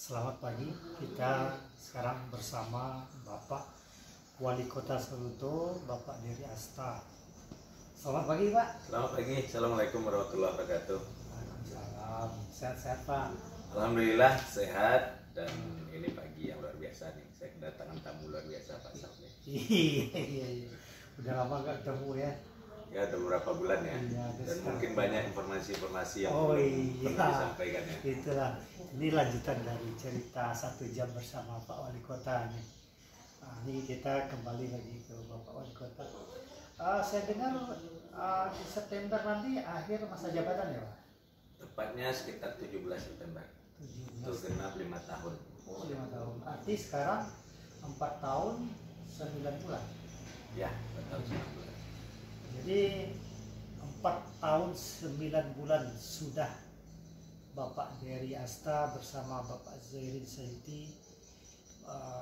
Selamat pagi, kita sekarang bersama Bapak Wali Kota Solo, Bapak Dery Asta. Selamat pagi Pak. Selamat pagi, Assalamualaikum warahmatullahi wabarakatuh. Waalaikumsalam, sehat-sehat Pak. Alhamdulillah sehat, dan ini pagi yang luar biasa nih. Saya kedatangan tamu luar biasa Pak Sabri. Iya, udah lama gak ketemu ya. Ya udah beberapa bulan ya, Iya, dan mungkin banyak informasi-informasi yang iya, perlu disampaikan ya. Itulah, ini lanjutan dari cerita 1 jam bersama Pak Wali Kota nih. Nah, ini kita kembali lagi ke Bapak Wali Kota. Saya dengar di September nanti akhir masa jabatan ya Pak? Tepatnya sekitar 17 September. 17. Itu genap 5 tahun. Oh, 5 tahun. Arti sekarang 4 tahun 9 bulan. Ya, 4 tahun 9 bulan. Jadi 4 tahun 9 bulan sudah Bapak Dery Asta bersama Bapak Zairin Saiti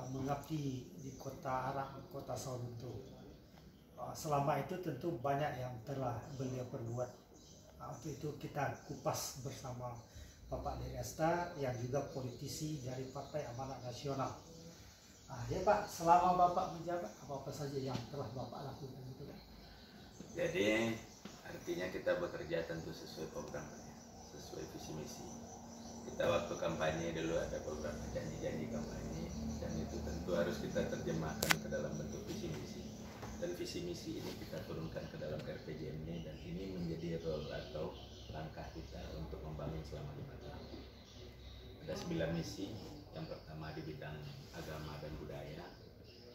mengabdi di Kota Arang, Kota Solo. Selama itu tentu banyak yang telah beliau perbuat. Waktu itu kita kupas bersama Bapak Dery Asta yang juga politisi dari Partai Amanat Nasional. Ya Pak, selama Bapak menjabat apa saja yang telah Bapak lakukan itu Pak? Jadi artinya kita bekerja tentu sesuai program, sesuai visi misi. Kita waktu kampanye dulu ada program janji-janji kampanye, dan itu tentu harus kita terjemahkan ke dalam bentuk visi misi. Dan visi misi ini kita turunkan ke dalam RPJMD, dan ini menjadi role atau langkah kita untuk membangun selama 5 tahun. Ada 9 misi. Yang pertama di bidang agama dan budaya.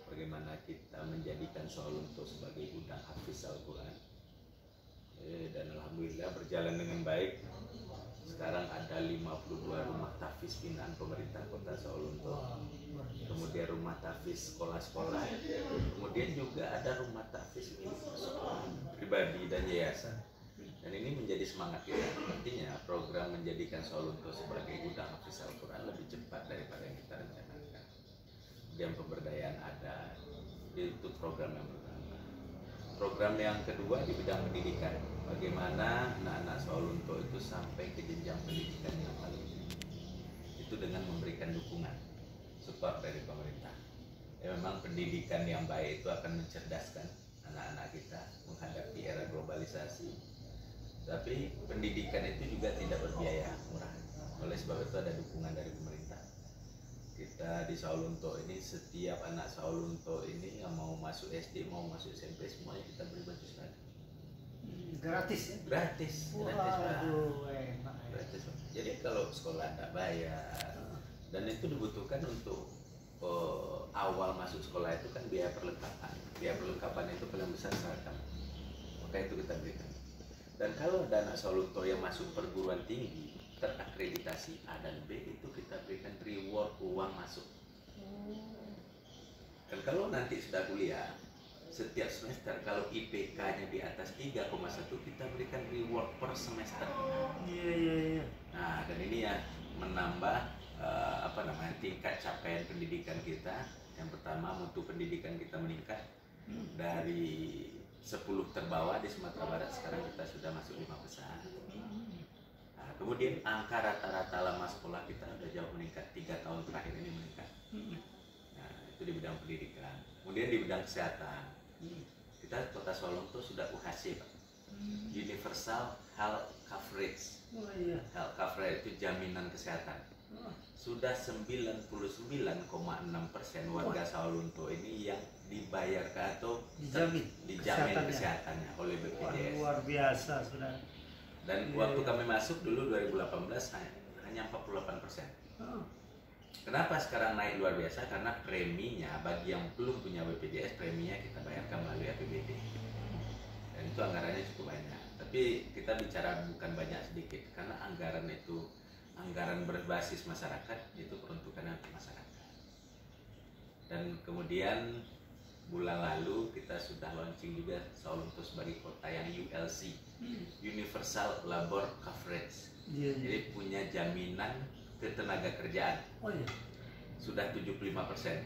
Bagaimana kita menjadikan Solo sebagai gudang hafiz Al-Quran, dan alhamdulillah berjalan dengan baik. Sekarang ada 52 rumah tahfiz binaan pemerintah Kota Solo, kemudian rumah tahfiz sekolah-sekolah, kemudian juga ada rumah tahfiz milik sekolah pribadi dan yayasan. Dan ini menjadi semangat kita. Artinya program menjadikan Solo sebagai gudang hafiz Al-Quran lebih cepat daripada yang kita rencanakan. Kemudian pemberdayaan ada, itu program yang pertama. Program yang kedua di bidang pendidikan, bagaimana anak-anak Solo itu sampai ke jenjang pendidikan yang paling tinggi, itu dengan memberikan dukungan support dari pemerintah. Memang pendidikan yang baik itu akan mencerdaskan anak-anak kita menghadapi era globalisasi, tapi pendidikan itu juga tidak berbiaya murah. Oleh sebab itu ada dukungan dari pemerintah. Kita di Solo ini, setiap anak Solo ini yang mau masuk SD, mau masuk SMP, semuanya kita beri baju seragam. Gratis ya? Gratis, Waduh, enak ya. gratis. Jadi kalau sekolah tidak bayar, dan itu dibutuhkan untuk awal masuk sekolah itu kan biaya perlengkapan. Biaya perlengkapan itu paling besar seragam, maka itu kita berikan. Dan kalau ada anak Solo yang masuk perguruan tinggi terakreditasi A dan B, itu kita berikan reward uang masuk. Dan kalau nanti sudah kuliah, setiap semester kalau IPK-nya di atas 3,1, kita berikan reward per semester. Iya. Nah, dan ini ya menambah tingkat capaian pendidikan kita. Yang pertama, mutu pendidikan kita meningkat dari 10 terbawah di Sumatera Barat, sekarang kita sudah masuk 5 besar. Kemudian angka rata-rata lama sekolah kita sudah jauh meningkat, 3 tahun terakhir ini meningkat. Nah, itu di bidang pendidikan. Kemudian di bidang kesehatan, kita Kota Solo sudah UHC Pak, Universal Health Coverage. Health Coverage itu jaminan kesehatan. Sudah 99,6% warga Solo ini yang dibayarkan atau dijamin kesehatannya oleh BPJS. Luar biasa sudah. Dan waktu kami masuk dulu 2018 hanya 48%. Kenapa sekarang naik luar biasa? Karena preminya bagi yang belum punya BPJS, preminya kita bayarkan melalui APBD. Dan itu anggarannya cukup banyak. Tapi kita bicara bukan banyak sedikit, karena anggaran itu anggaran berbasis masyarakat, itu peruntukannya untuk masyarakat. Dan kemudian bulan lalu kita sudah launching juga Solo sebagai kota yang ULC, Universal Labor Coverage. Jadi punya jaminan ketenaga kerjaan. Sudah 75%.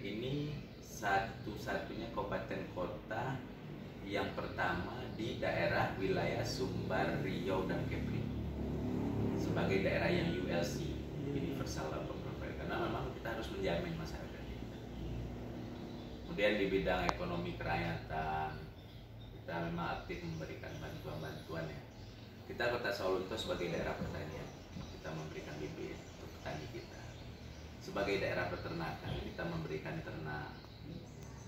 Ini satu-satunya kabupaten kota yang pertama di daerah wilayah Sumbar, Riau, dan Kepri sebagai daerah yang ULC, Universal Labor Coverage. Karena memang menjamin masyarakat kita. Kemudian di bidang ekonomi kerakyatan kita memang aktif memberikan bantuan-bantuan ya. Kita Kota Sawalunto sebagai daerah pertanian, kita memberikan bibit untuk petani kita. Sebagai daerah peternakan kita memberikan ternak.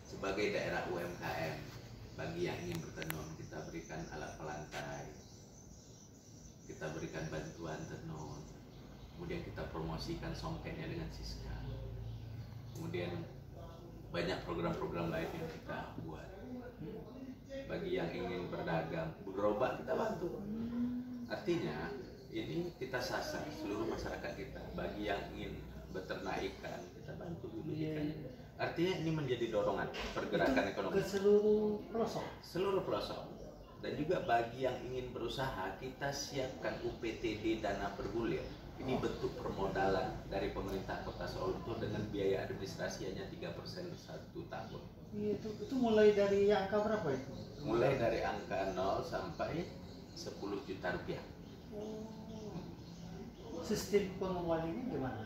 Sebagai daerah UMKM, bagi yang ingin bertenun kita berikan alat pelantai, kita berikan bantuan tenun. Kemudian kita promosikan songketnya dengan Siska. Kemudian banyak program-program lain yang kita buat. Bagi yang ingin berdagang, bergerobak kita bantu. Artinya ini kita sasar seluruh masyarakat kita. Bagi yang ingin beternak ikan kita bantu ikan. Artinya ini menjadi dorongan pergerakan ekonomi ke seluruh pelosok. Seluruh pelosok. Dan juga bagi yang ingin berusaha kita siapkan UPTD dana bergulir. Ini bentuk permodalan dari pemerintah Kota Sawalunto dengan biaya administrasi hanya 3% 1 tahun. Iya, itu mulai dari angka berapa itu? Mulai dari angka 0 sampai 10 juta rupiah. Sistem pengembaliannya gimana?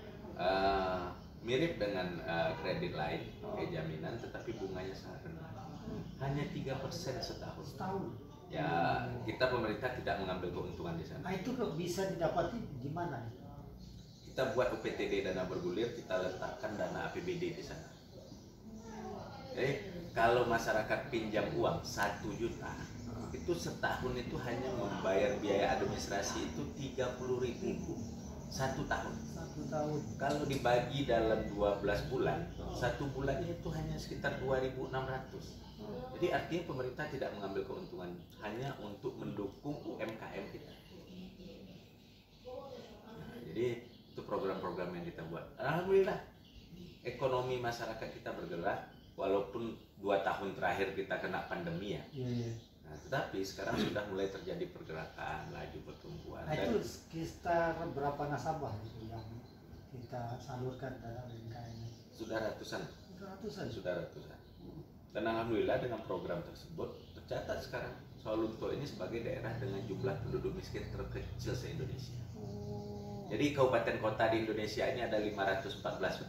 Mirip dengan kredit lain, pakai jaminan, tetapi bunganya sangat rendah. Hanya 3% setahun. Setahun. Ya, kita pemerintah tidak mengambil keuntungan di sana. Nah itu bisa didapati gimana? Kita buat UPTD dana bergulir, kita letakkan dana APBD di sana. Jadi kalau masyarakat pinjam uang 1 juta, itu setahun itu hanya membayar biaya administrasi itu 30.000 1 tahun. 1 tahun. Kalau dibagi dalam 12 bulan, 1 bulannya itu hanya sekitar 2.600. Jadi artinya pemerintah tidak mengambil keuntungan, hanya untuk mendukung UMKM kita. Nah, jadi itu program-program yang kita buat. Alhamdulillah ekonomi masyarakat kita bergerak, walaupun 2 tahun terakhir kita kena pandemi ya. Nah, tetapi sekarang sudah mulai terjadi pergerakan, laju pertumbuhan. Nah, itu sekitar berapa nasabah itu yang kita salurkan dalam UMKM? Sudah ratusan. Sudah ratusan. Dan alhamdulillah dengan program tersebut tercatat sekarang Sawalunto ini sebagai daerah dengan jumlah penduduk miskin terkecil se-Indonesia. Jadi kabupaten kota di Indonesia ini ada 514.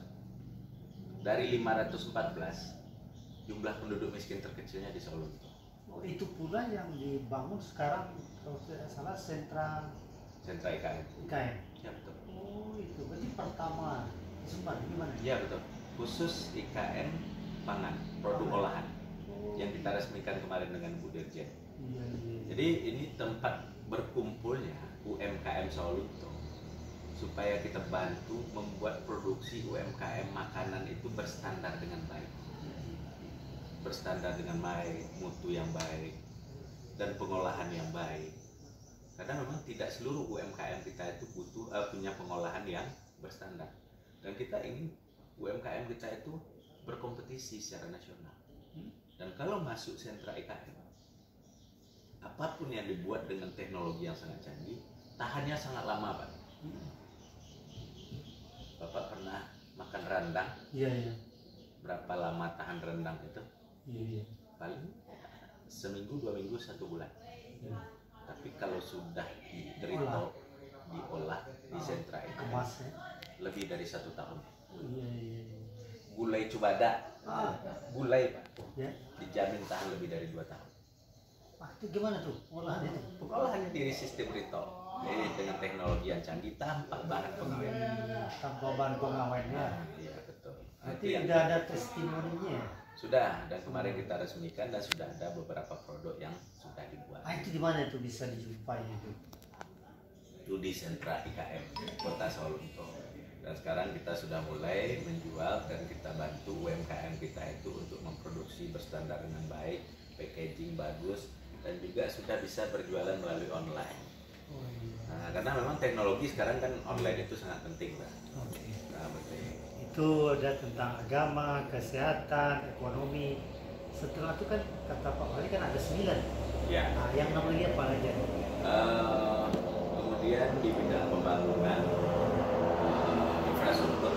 Dari 514 jumlah penduduk miskin terkecilnya di Sawalunto. Oh, itu pula yang dibangun sekarang kalau tidak salah sentra IKN. Ya betul. Oh itu berarti pertama di Sumbar gimana? Ya betul. Khusus IKN pangan, produk olahan yang kita resmikan kemarin dengan Bu Dirjen. Jadi ini tempat berkumpulnya UMKM Sawalunto supaya kita bantu membuat produksi UMKM makanan itu berstandar dengan baik. Berstandar dengan baik, mutu yang baik, dan pengolahan yang baik. Karena memang tidak seluruh UMKM kita itu punya pengolahan yang berstandar. Dan kita ingin UMKM kita itu berkompetisi secara nasional. Dan kalau masuk sentra IKN, apapun yang dibuat dengan teknologi yang sangat canggih, tahannya sangat lama, Pak. Bapak pernah makan rendang? Iya. Berapa lama tahan rendang itu? Iya. Paling seminggu, 2 minggu, 1 bulan. Tapi kalau sudah diolah di sentra IKN, lebih dari 1 tahun. Iya. Gulai Cubada, gulai Pak, ya? Dijamin tahan lebih dari 2 tahun. Itu gimana tuh olahannya? Pengolahannya di sistem Rito, jadi dengan teknologi yang canggih tanpa bahan pengawet. Tanpa bahan pengawetnya. Iya betul. Nanti udah ada testimoninya. Sudah, dan kemarin kita resmikan dan sudah ada beberapa produk yang sudah dibuat. Itu di mana itu bisa dijumpai itu? Itu di sentra IKM Kota Sawalunto. Dan sekarang kita sudah mulai menjual dan kita bantu UMKM kita itu untuk memproduksi berstandar dengan baik, packaging bagus, dan juga sudah bisa berjualan melalui online. Nah, karena memang teknologi sekarang kan online itu sangat penting, Pak. Nah, penting. Itu ada tentang agama, kesehatan, ekonomi. Setelah itu kan kata Pak Wali kan ada 9. Ya. Nah, yang namanya apa aja? Kemudian di bidang pembangunan infrastruktur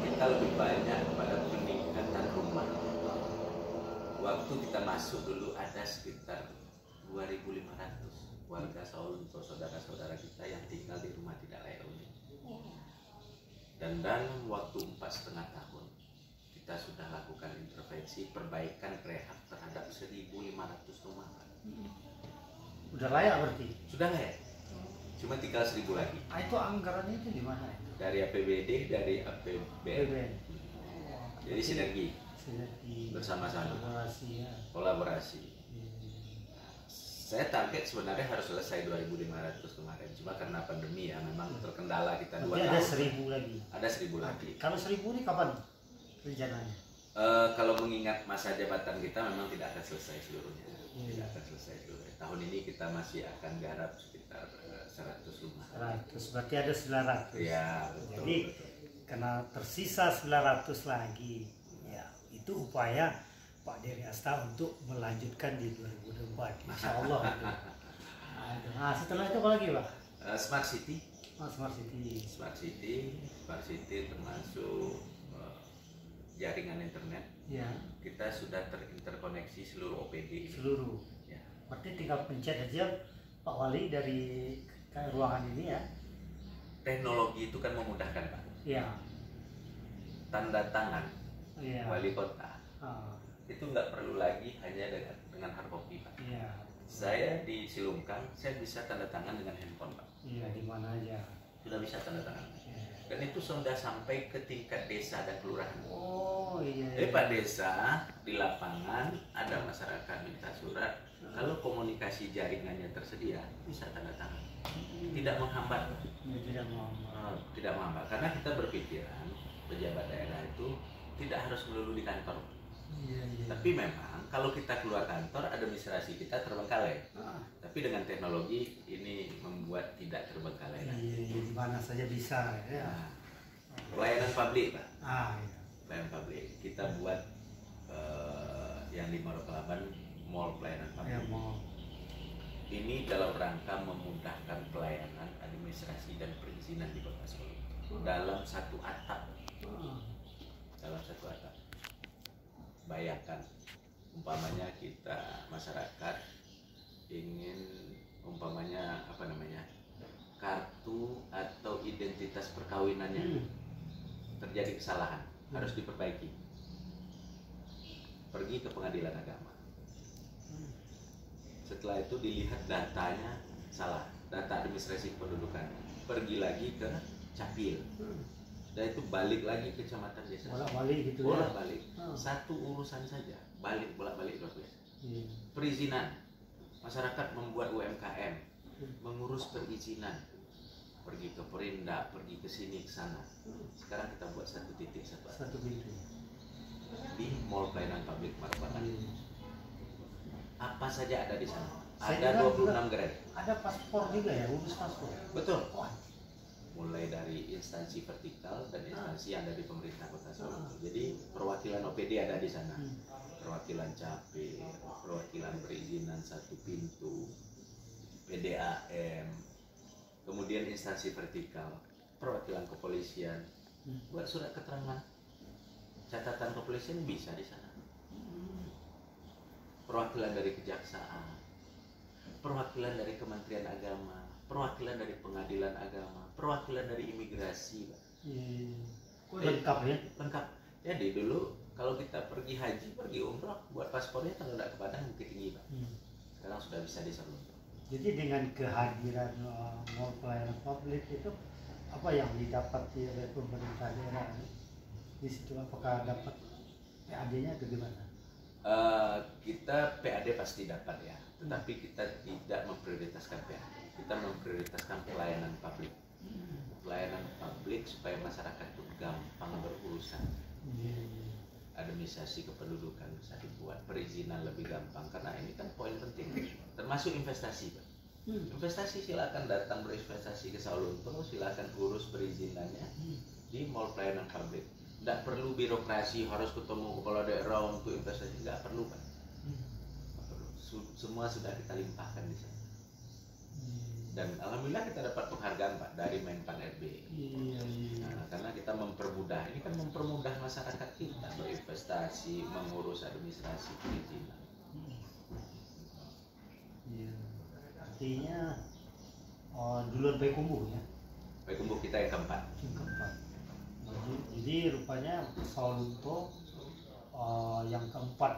kita lebih banyak pada peningkatan rumah. Waktu kita masuk dulu ada sekitar 2.500 warga Sawalunto, saudara-saudara kita yang tinggal di rumah tidak layak huni. Dan dalam waktu 4,5 tahun kita sudah lakukan intervensi perbaikan rehab terhadap 1.500 rumah. Udah layak berarti. Sudah layak. Cuma tinggal 1.000 lagi. Itu anggarannya itu di mana itu? Dari APBD, dari APBN. BBN. Jadi sinergi Sinergi bersama-sama, kolaborasi ya. kolaborasi. Iya. Saya target sebenarnya harus selesai 2.500 kemarin, cuma karena pandemi ya memang terkendala kita 2 Berarti tahun. ada 1.000 lagi. Ada 1.000 lagi. Kalau 1.000 ini kapan rencananya? Kalau mengingat masa jabatan kita memang tidak akan selesai seluruhnya. Iya. Tidak akan selesai seluruhnya. Tahun ini kita masih akan garap sekitar 100 rumah. 100, berarti ada 900. Ya, betul. Jadi karena tersisa 900 lagi, ya itu upaya Pak Dery Asta untuk melanjutkan di 2024, Insya Allah. Nah, setelah itu apa lagi Pak? Smart City. Smart City. Smart City termasuk jaringan internet. Ya, Kita sudah terinterkoneksi seluruh OPD. seluruh. Ya. Berarti tinggal pencet aja Pak Wali dari ruangan ini ya. Teknologi itu kan memudahkan Pak. Ya. Tanda tangan Iya. wali kota Ah, itu nggak perlu lagi hanya dengan hard copy Pak. iya. Saya di Silungkang, saya bisa tanda tangan dengan handphone Pak. Iya, di mana aja. Sudah bisa tanda tangan. Iya. Dan itu sudah sampai ke tingkat desa dan kelurahan. Oh iya. Jadi Pak Desa di lapangan ada masyarakat minta surat, kalau komunikasi jaringannya tersedia bisa tanda tangan. Tidak menghambat. Ya, tidak mau. Tidak menghambat karena kita berpikiran pejabat daerah itu tidak harus melulu di kantor. Iya, iya. Tapi memang kalau kita keluar kantor administrasi kita terbengkalai. Ah, Tapi dengan teknologi ini membuat tidak terbengkalai. iya, iya, di mana saja bisa ya. Nah, pelayanan publik Pak. Ah, iya. Pelayanan publik kita buat yang di Marokalaban mall pelayanan Ya publik. mau. Ini dalam rangka memudahkan pelayanan administrasi dan perizinan di Kota Solo dalam satu atap. Ah, Dalam satu atap. Bayangkan, umpamanya kita masyarakat ingin umpamanya apa namanya kartu atau identitas perkawinannya terjadi kesalahan, harus diperbaiki. Pergi ke pengadilan agama. Setelah itu dilihat datanya salah, data administrasi kependudukan. Pergi lagi ke Capil. Dan itu balik lagi ke kecamatan desa. bolak-balik gitu ya. Bolak-balik. Ah. Satu urusan saja, balik bolak-balik luar biasa. Iya. Perizinan. Masyarakat membuat UMKM, mengurus perizinan. Pergi ke Perindak, pergi ke sini ke sana. Sekarang kita buat satu titik satu atap Satu pintu. di Mall Pelayanan Publik Marokalaban. Iya. Apa saja ada di sana. Saya Ada dengar 26 gerai. Ada paspor juga ya, urus paspor. Betul. Wah, Mulai dari instansi vertikal dan instansi yang ada di pemerintah Kota Solo. Ah. Jadi perwakilan OPD ada di sana. Hmm. Perwakilan Capil, perwakilan perizinan satu pintu, PDAM, kemudian instansi vertikal, perwakilan kepolisian, buat surat keterangan, catatan kepolisian bisa di sana. Perwakilan dari kejaksaan, perwakilan dari Kementerian Agama, perwakilan dari Pengadilan Agama, perwakilan dari imigrasi, Pak. Iya. Lengkap ya. Lengkap. Jadi dulu kalau kita pergi haji, pergi umroh, buat paspornya kalau tidak ke Padang Bukit Tinggi, Pak. Sekarang sudah bisa di Solo. Jadi dengan kehadiran mall pelayanan publik itu apa yang didapati oleh pemerintah daerah di situ? Apakah dapat PAD-nya atau gimana? Kita PAD pasti dapat ya, tetapi kita tidak memprioritaskan PAD. Kita memprioritaskan pelayanan publik. Pelayanan publik supaya masyarakat itu gampang berurusan. Administrasi kependudukan bisa dibuat, perizinan lebih gampang karena ini kan poin penting, termasuk investasi, Pak. Investasi silakan datang berinvestasi ke Solo, silakan urus perizinannya di mall pelayanan publik. Tidak perlu birokrasi harus ketemu kepala daerah untuk investasi, nggak perlu, Pak. Nggak perlu. Semua sudah kita limpahkan di sana. Dan alhamdulillah kita dapat penghargaan, Pak, dari Menpan RB. Nah, karena kita mempermudah, ini kan mempermudah masyarakat kita berinvestasi, mengurus administrasi perizinan. Artinya duluan Payakumbuh ya. Payakumbuh kita yang keempat. Yang keempat. Jadi rupanya Sawalunto yang keempat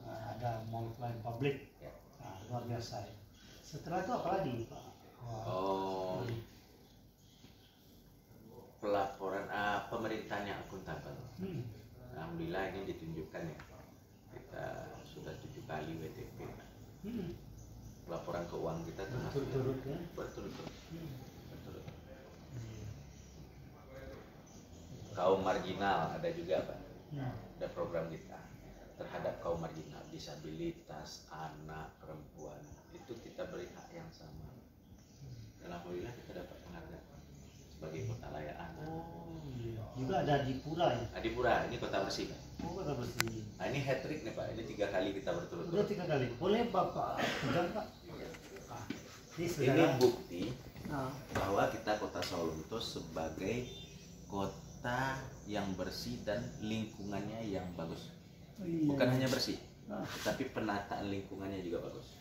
ada mall pelayanan publik. Ya. Nah, luar biasa ya. Setelah itu apa lagi Pak? Oh, pelaporan pemerintahan yang akuntabel. Alhamdulillah ini ditunjukkan ya. Kita sudah 7 kali WTP. Laporan keuangan kita Berturut-turut ya. Berturut-turut. Kaum marginal ada juga Pak. Ada program kita terhadap kaum marginal, disabilitas, anak, perempuan, itu kita beri hak yang sama. Dan alhamdulillah kita dapat penghargaan sebagai kota layak anak. Juga ada di Pura ya. Adipura ini kota bersih Pak. Kota bersih. Nah ini hat trick nih Pak, ini 3 kali kita Udah berturut-turut. 3 kali. Boleh Bapak pegang Pak? Ini Ini saudara. bukti Nah, bahwa kita kota Sawalunto sebagai kota yang bersih dan lingkungannya yang bagus. iya. Bukan hanya bersih, Nah, tapi penataan lingkungannya juga bagus.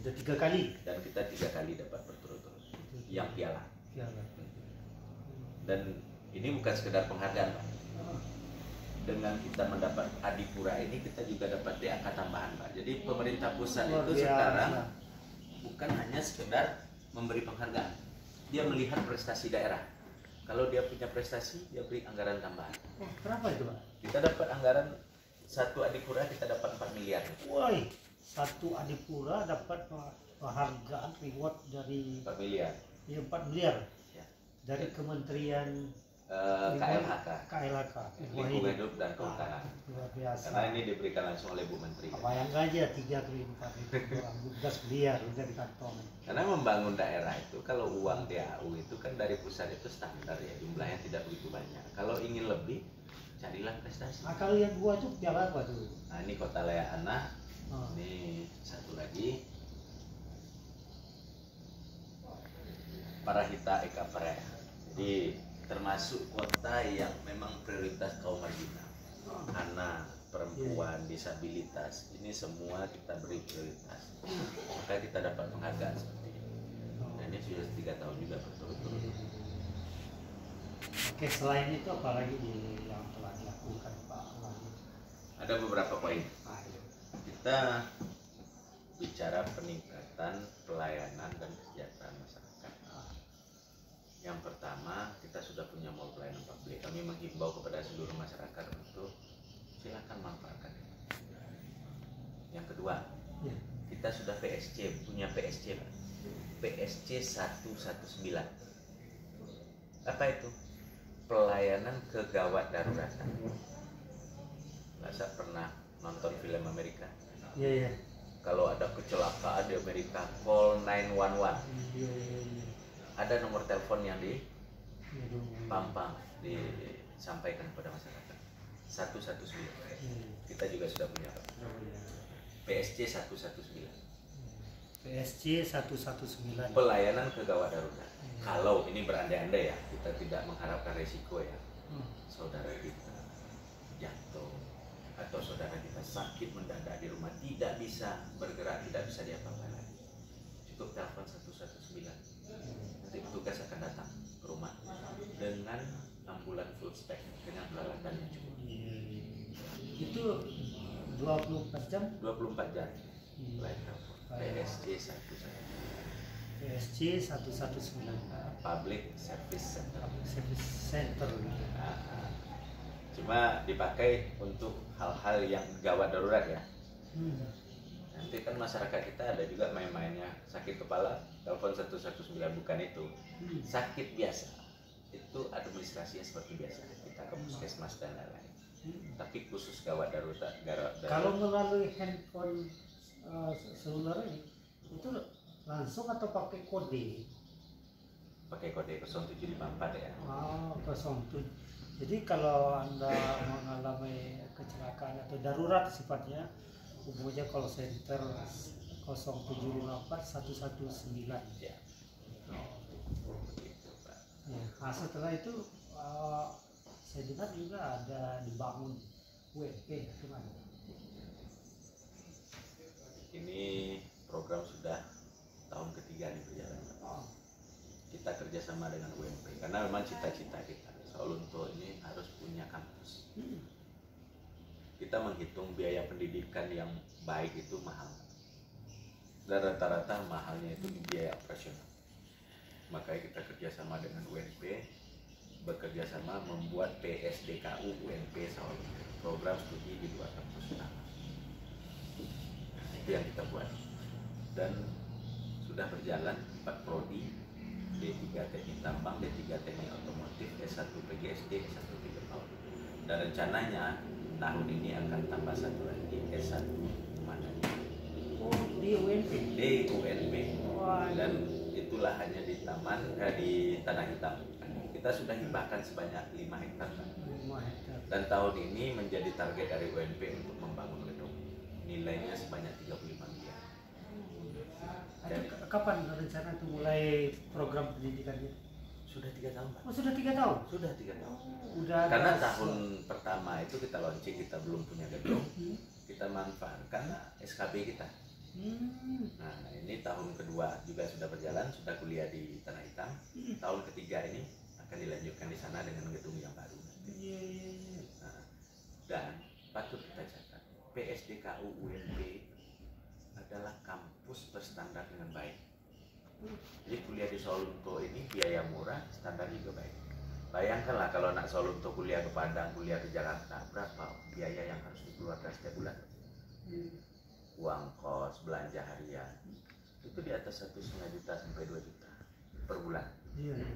udah 3 kali. Dan kita 3 kali dapat berturut-turut yang piala. Ya, Dan ini bukan sekedar penghargaan Pak. Dengan kita mendapat Adipura ini kita juga dapat DAK tambahan Pak. Jadi pemerintah pusat luar itu biasa. sekarang bukan hanya sekedar memberi penghargaan, dia melihat prestasi daerah. Kalau dia punya prestasi, dia beri anggaran tambahan. Kenapa itu Pak? Kita dapat anggaran 1 Adipura, kita dapat 4 miliar. Woi, 1 Adipura dapat penghargaan reward dari 4 miliar. 4 miliar Ya. dari Kementerian KLHK, KLHK. Lingkungan Hidup dan Kehutanan. Luar biasa. Karena ini diberikan langsung oleh Bu Menteri. Bayang aja 3 kali 4 orang 12 miliar udah di kantong. Karena membangun daerah itu, kalau uang DAU itu kan dari pusat itu standar ya, jumlahnya tidak begitu banyak. Kalau ingin lebih, carilah prestasi. Nah, kalau yang gua tuh piala apa tuh? Nah ini kota layak anak, Oh. ini satu lagi Parahita Eka Paraya. Jadi termasuk kota yang memang prioritas kaum marginal, anak, perempuan, disabilitas, ini semua kita beri prioritas. Maka kita dapat penghargaan seperti ini. Dan ini sudah 3 tahun juga berturut-turut. Oke, selain itu apa lagi yang telah dilakukan Pak Wahyu? Ada beberapa poin. Ah, iya. Kita bicara peningkatan pelayanan dan kesejahteraan masyarakat. Yang pertama, kita sudah punya mall pelayanan publik. Kami menghimbau kepada seluruh masyarakat untuk silakan manfaatkan. Yang kedua, Ya. kita sudah punya PSC, Pak. PSC 119. Apa itu? Pelayanan kegawat daruratan. Masa pernah nonton film Amerika? Iya, iya. Kalau ada kecelakaan di Amerika, call 911. Iya, iya, iya. Ada nomor telepon yang Iya, dipampang, disampaikan kepada masyarakat. 119. iya. Kita juga sudah punya, Pak. Oh, iya. PSC 119. PSC 119. Pelayanan kegawat darurat. Kalau ini berandai-andai ya, kita tidak mengharapkan resiko ya. Saudara kita jatuh atau saudara kita sakit mendadak di rumah, tidak bisa bergerak, tidak bisa diapa-apakan lagi. Cukup telepon 119. Nanti petugas akan datang ke rumah dengan ambulan full spek dengan peralatan yang cukup. Itu 24 jam 24 jam. Line telepon. PSC 119. PSC 119 Public Service Center. Service Center gitu. Cuma dipakai untuk hal-hal yang gawat darurat ya. Nanti kan masyarakat kita ada juga main-mainnya sakit kepala, telepon 119, bukan itu. Sakit biasa itu administrasinya seperti biasa, kita ke puskesmas dan lain-lain. Tapi khusus gawat darurat. Kalau melalui handphone seluler ini itu langsung atau pakai kode? Pakai kode 0754 ya. 07. Jadi kalau Anda mengalami kecelakaan atau darurat sifatnya, hubungi call center 0754 119. Ya. Begitu, Pak. Ya. Nah, setelah itu saya dengar juga ada dibangun WP gimana? Ini program sudah tahun ketiga nih berjalan. Kita kerjasama dengan UMP karena memang cita-cita kita Sawalunto ini harus punya kampus. Kita menghitung biaya pendidikan yang baik itu mahal, dan rata-rata mahalnya itu biaya operasional. Makanya kita kerjasama dengan UNP, bekerjasama membuat PSDKU UNP Sawalunto, program studi di luar kampus utama. Itu yang kita buat, dan sudah berjalan 4 prodi, D3 Teknik Tambang, D3 Teknik Otomotif, S1 PGSD, S1 3 tahun. Dan rencananya tahun ini akan tambah 1 lagi, S1 Madani. Oh, di UNP. Di UNP. Wah. Dan itulah hanya di di Tanah Hitam. Kita sudah hibahkan sebanyak 5 hektar. 5 hektar. Dan tahun ini menjadi target dari UNP untuk membangun gedung. Nilainya sebanyak 35 miliar. Dan Kapan rencana itu mulai program pendidikannya? sudah 3 tahun, Pak. Oh, sudah 3 tahun. Sudah 3 tahun. Udah Karena ada- tahun pertama itu kita launching, kita belum punya gedung, kita manfaatkan SKB kita. Nah, ini tahun kedua juga sudah berjalan, sudah kuliah di Tanah Hitam. Tahun ketiga ini akan dilanjutkan di sana dengan gedung yang baru. Iya, iya, iya. Nah, dan patut kita catat, PSDKU UNP adalah kampus berstandar dengan baik. Jadi kuliah di Sawalunto ini biaya murah, standar juga baik. Bayangkanlah kalau anak Sawalunto kuliah ke Padang, kuliah ke Jakarta, berapa biaya yang harus dikeluarkan setiap bulan? Uang kos, belanja harian, itu di atas 1,5 juta sampai 2 juta per bulan. Iya, iya.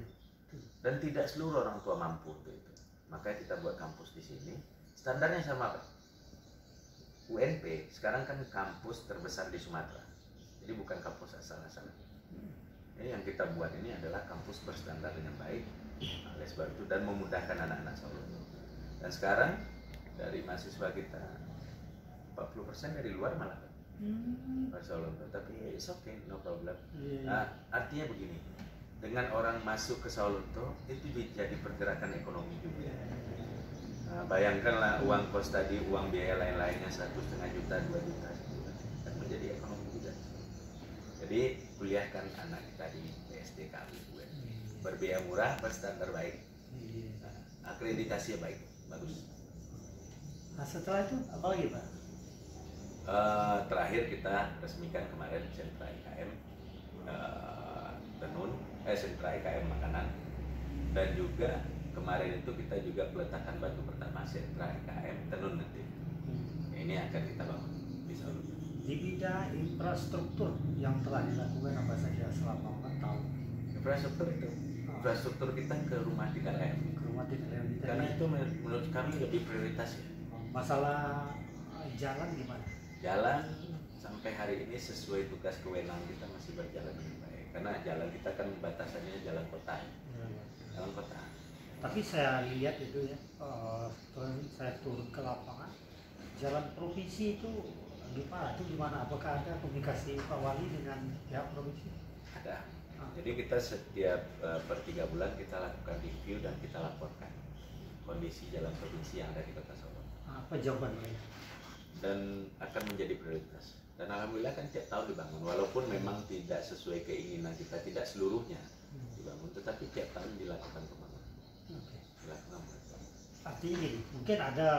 Dan tidak seluruh orang tua mampu untuk itu. Makanya kita buat kampus di sini. Standarnya sama, Pak. UNP sekarang kan kampus terbesar di Sumatera. Jadi bukan kampus asal-asalan. Ini yang kita buat ini adalah kampus berstandar dengan baik, oleh sebab itu, dan memudahkan anak-anak Sawalunto. Dan sekarang dari mahasiswa kita 40% dari luar malah, Pak. Sawalunto, tapi it's okay, no problem. Iya, iya. Nah, artinya begini, dengan orang masuk ke Sawalunto itu jadi pergerakan ekonomi juga. Nah, bayangkanlah uang kos tadi, uang biaya lain-lainnya 1,5 juta, 2 juta, kan menjadi ekonomi juga. Jadi kuliahkan anak kita di PSDKU UNP, berbiaya murah, berstandar baik, Iya. nah, akreditasinya baik, bagus. Nah, setelah itu apa lagi, Pak? Terakhir kita resmikan kemarin sentra IKM tenun, sentra IKM makanan, dan juga kemarin itu kita juga peletakan batu pertama sentra IKM tenun nanti. Ini akan kita bangun di Sawalunto. Di bidang infrastruktur yang telah dilakukan apa saja selama 4 tahun? Infrastruktur kita ke rumah tidak layak, Ke rumah tidak layak. karena itu menurut kami lebih prioritas ya. Masalah jalan gimana? Jalan sampai hari ini sesuai tugas kewenangan kita masih berjalan dengan baik, karena jalan kita kan batasannya jalan kota, jalan kota. Tapi saya lihat itu ya, saya turun ke lapangan, jalan provinsi itu gimana? Itu gimana? Apakah ada komunikasi Pak Wali dengan pihak provinsi? Ada. Jadi kita setiap per 3 bulan kita lakukan review dan kita laporkan kondisi jalan provinsi yang ada di Kota Solo. Apa jawaban mereka? Dan akan menjadi prioritas. Dan alhamdulillah kan tiap tahun dibangun, walaupun memang tidak sesuai keinginan kita, tidak seluruhnya dibangun, tetapi tiap tahun dilakukan pembangunan. Oke. Dilakukan pembangunan. Artinya gini, mungkin ada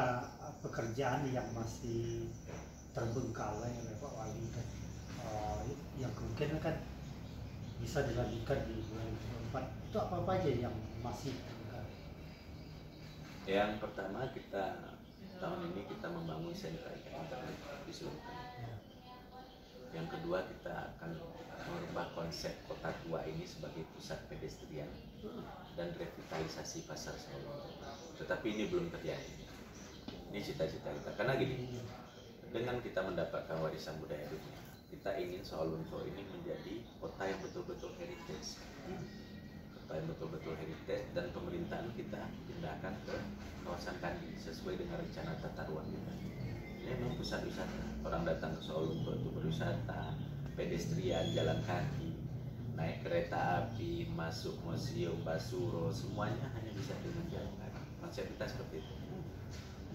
pekerjaan yang masih terbengkalai oleh Pak Wali kan, yang kemungkinan kan bisa dilanjutkan di 2024. Itu apa aja yang masih terbengkalai? Yang pertama, kita tahun ini kita membangun sentra IKM di seluruh Tanah. Yang kedua, kita akan merubah konsep kota tua ini sebagai pusat pedestrian dan revitalisasi pasar Sawalunto. Tetapi ini belum terjadi. Ini cita-cita kita. Karena gini, dengan kita mendapatkan warisan budaya dunia, kita ingin Sawalunto ini menjadi kota yang betul-betul heritage. Kota yang betul-betul heritage, dan pemerintahan kita pindahkan ke kawasan Kandi sesuai dengan rencana tata ruang kita. Ini memang pusat wisata. Orang datang ke Sawalunto itu berwisata, pedestrian, jalan kaki, naik kereta api, masuk museum, basuro, semuanya hanya bisa dengan jalan kaki. Konsep kita seperti itu.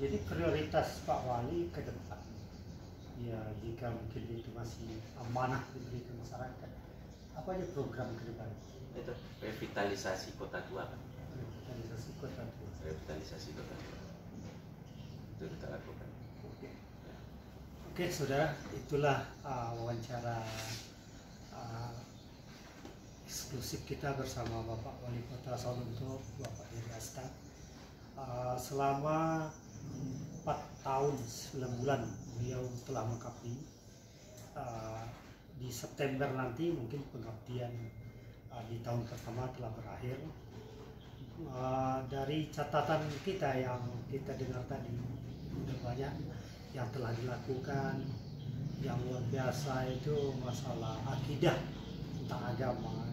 Jadi prioritas Pak Wali ke depan, ya jika mungkin itu masih amanah diberi ke masyarakat, apa aja program ke depan? Itu revitalisasi kota tua, kan? revitalisasi kota tua. Revitalisasi kota tua. Itu kita lakukan. Oke, saudara, itulah wawancara eksklusif kita bersama Bapak Wali Kota Sawalunto, Bapak Heri Asta. Selama 4 tahun 9 bulan beliau telah mengabdi. Di September nanti mungkin pengabdian di tahun pertama telah berakhir. Dari catatan kita yang kita dengar tadi, sudah banyak yang telah dilakukan. Yang luar biasa itu masalah akidah tentang agama,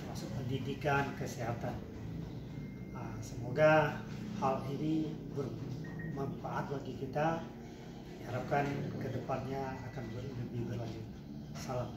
termasuk pendidikan, kesehatan. Semoga hal ini bermanfaat bagi kita. Diharapkan kedepannya akan lebih berlanjut. Salam.